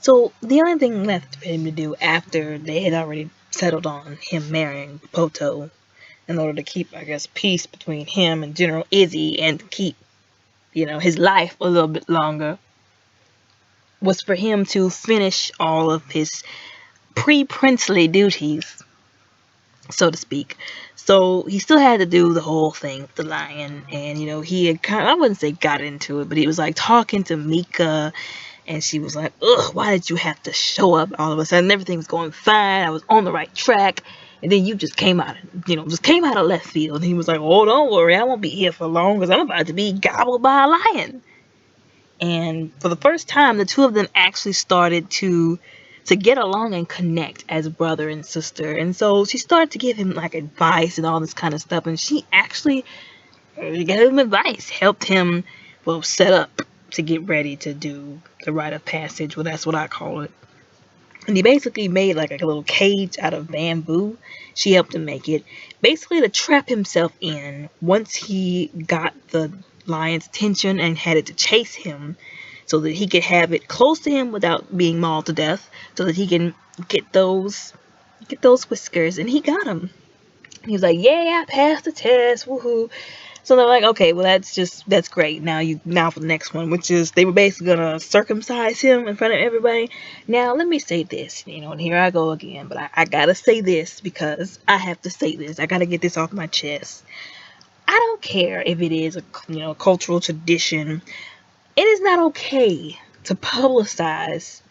So the only thing left for him to do after they had already settled on him marrying Poto in order to keep, I guess, peace between him and General Izzy and keep, his life a little bit longer, was for him to finish all of his pre-princely duties, so to speak. So he still had to do the whole thing with the lion, and he had I wouldn't say got into it, but he was like talking to Mika, and she was like, ugh, why did you have to show up all of a sudden? Everything was going fine, I was on the right track, and then you just came out, of left field. And he was like, oh, don't worry, I won't be here for long, because I'm about to be gobbled by a lion. And for the first time, the two of them actually started to get along and connect as brother and sister. And so she started to give him like advice and all this kind of stuff. And she actually gave him advice, helped him, set up to get ready to do the rite of passage. Well, that's what I call it. And he basically made like a little cage out of bamboo. She helped him make it, basically to trap himself in once he got the lion's attention and had it to chase him, so that he could have it close to him without being mauled to death, so that he can get those whiskers. And he got them. He was like, yeah, I passed the test, woohoo. So they're like, okay, well, that's great. Now for the next one, which is they were basically gonna circumcise him in front of everybody. Now let me say this, and here I go again, but I gotta say this because I have to say this. I gotta get this off my chest. I don't care if it is a cultural tradition. It is not okay to publicize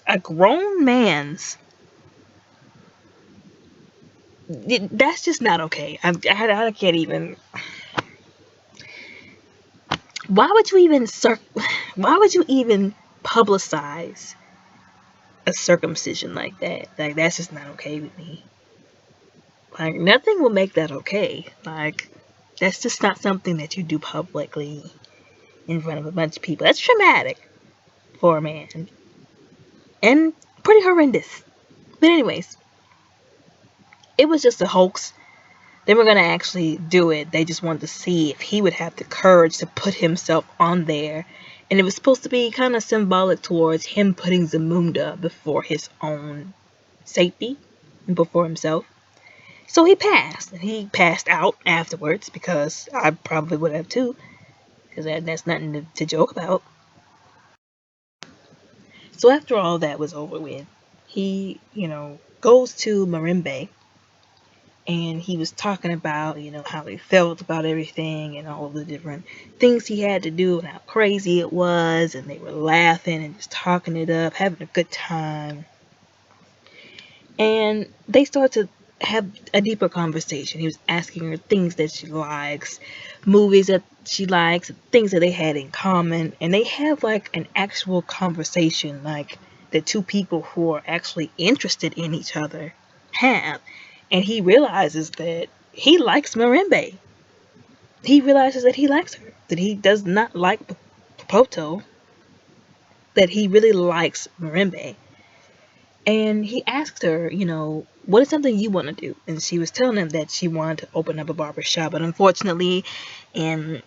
a grown man's. That's just not okay. I can't even. Why would you even publicize a circumcision like that? Like, that's just not okay with me. Like, nothing will make that okay. Like, that's just not something that you do publicly in front of a bunch of people. That's traumatic for a man. And pretty horrendous. But anyways, it was just a hoax. They were going to actually do it. They just wanted to see if he would have the courage to put himself on there. And it was supposed to be kind of symbolic towards him putting Zamunda before his own safety and before himself. So he passed. And he passed out afterwards, because I probably would have too. Because that's nothing to joke about. So after all that was over with, he, goes to Mirembe. And he was talking about, how he felt about everything and all the different things he had to do and how crazy it was. And they were laughing and just talking it up, having a good time. And they started to have a deeper conversation. He was asking her things that she likes, movies that she likes, things that they had in common. And they have like an actual conversation, like the two people who are actually interested in each other have. And he realizes that he likes Mirembe. He realizes that he likes her. That he does not like Poto. That he really likes Mirembe. And he asked her, what is something you want to do? And she was telling him that she wanted to open up a barber shop. But unfortunately, and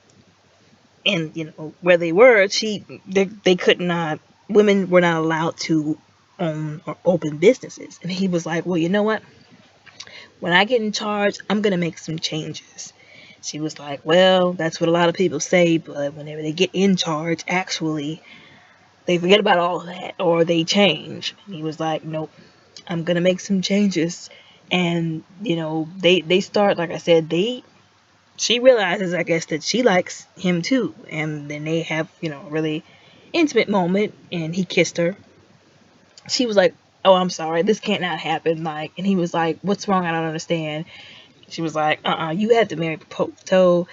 where they were, they could not, women were not allowed to own or open businesses. And he was like, well, you know what? When I get in charge, I'm going to make some changes. She was like, well, that's what a lot of people say, but whenever they get in charge, actually, they forget about all of that, or they change. And he was like, nope, I'm going to make some changes. And, they start, like I said, she realizes, I guess, that she likes him too. And then they have, a really intimate moment, and he kissed her. She was like, oh, I'm sorry, this can't not happen. Like, and he was like, what's wrong? I don't understand. She was like, you had to marry Poto.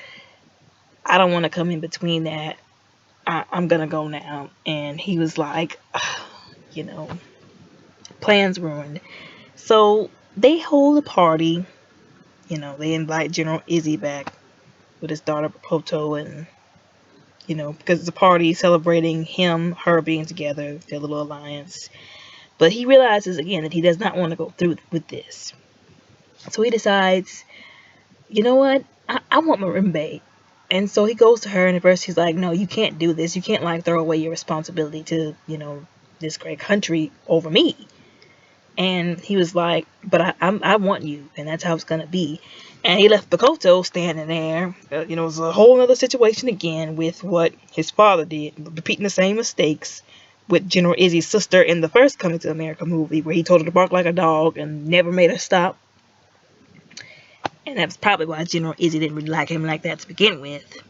I don't want to come in between that. I'm going to go now. And he was like, plans ruined. So they hold a party. They invite General Izzy back with his daughter Poto, and because it's a party celebrating her being together, their little alliance. But he realizes again that he does not want to go through with this. So he decides, you know what? I want Mirembe. And so he goes to her, and at first he's like, no, you can't do this. You can't throw away your responsibility to, this great country over me. And he was like, but I want you, and that's how it's gonna be. And he left Bakoto standing there. It was a whole other situation again with what his father did, repeating the same mistakes with General Izzy's sister in the first Coming to America movie, where he told her to bark like a dog and never made her stop. And that's probably why General Izzy didn't really like him like that to begin with.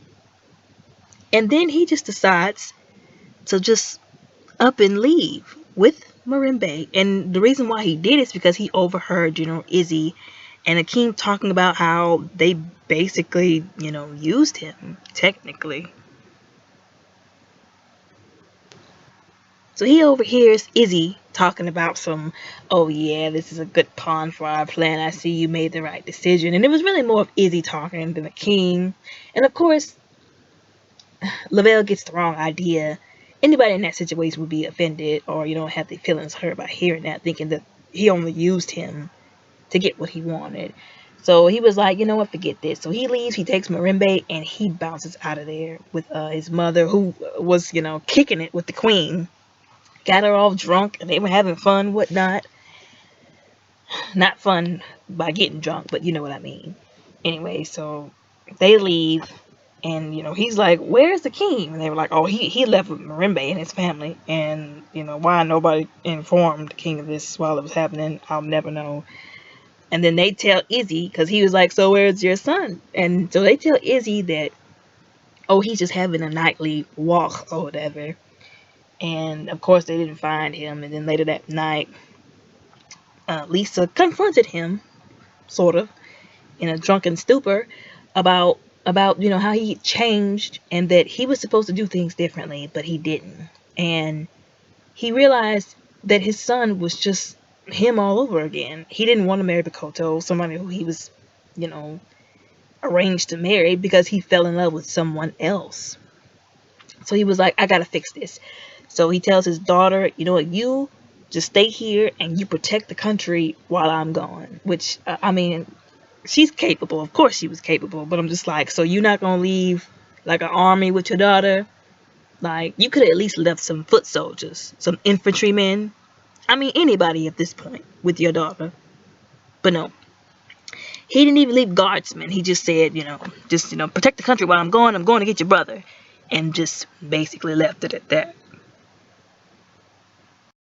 And then he just decides to just up and leave with Mirembe. And the reason why he did is because he overheard General Izzy and Akeem talking about how they basically, used him, technically. So he overhears Izzy talking about some, oh yeah, this is a good pawn for our plan. I see you made the right decision. And it was really more of Izzy talking than Akeem. And of course, Lavelle gets the wrong idea. Anybody in that situation would be offended or, have their feelings hurt by hearing that, thinking that he only used him to get what he wanted. So he was like, you know what, forget this. So he leaves, he takes Mirembe, and he bounces out of there with his mother, who was, kicking it with the queen. Got her all drunk, and they were having fun, whatnot. Not fun by getting drunk, but you know what I mean. Anyway, so they leave. And, he's like, where's the king? And they were like, oh, he left with Mirembe and his family. And, why nobody informed the king of this while it was happening, I'll never know. And then they tell Izzy, because he was like, so where's your son? And so they tell Izzy that, oh, he's just having a nightly walk or whatever. And, of course, they didn't find him. And then later that night, Lisa confronted him, sort of, in a drunken stupor about how he changed and that he was supposed to do things differently, but he didn't. And he realized that his son was just him all over again. He didn't want to marry Bakoto, somebody who he was, arranged to marry, because he fell in love with someone else. So he was like, I gotta fix this. So he tells his daughter, you know what, you just stay here and you protect the country while I'm gone. Which, she's capable. Of course she was capable. But I'm just like, so you're not going to leave like an army with your daughter? Like, you could have at least left some foot soldiers, some infantrymen. Anybody at this point with your daughter. But no. He didn't even leave guardsmen. He just said, protect the country while I'm going to get your brother. And just basically left it at that.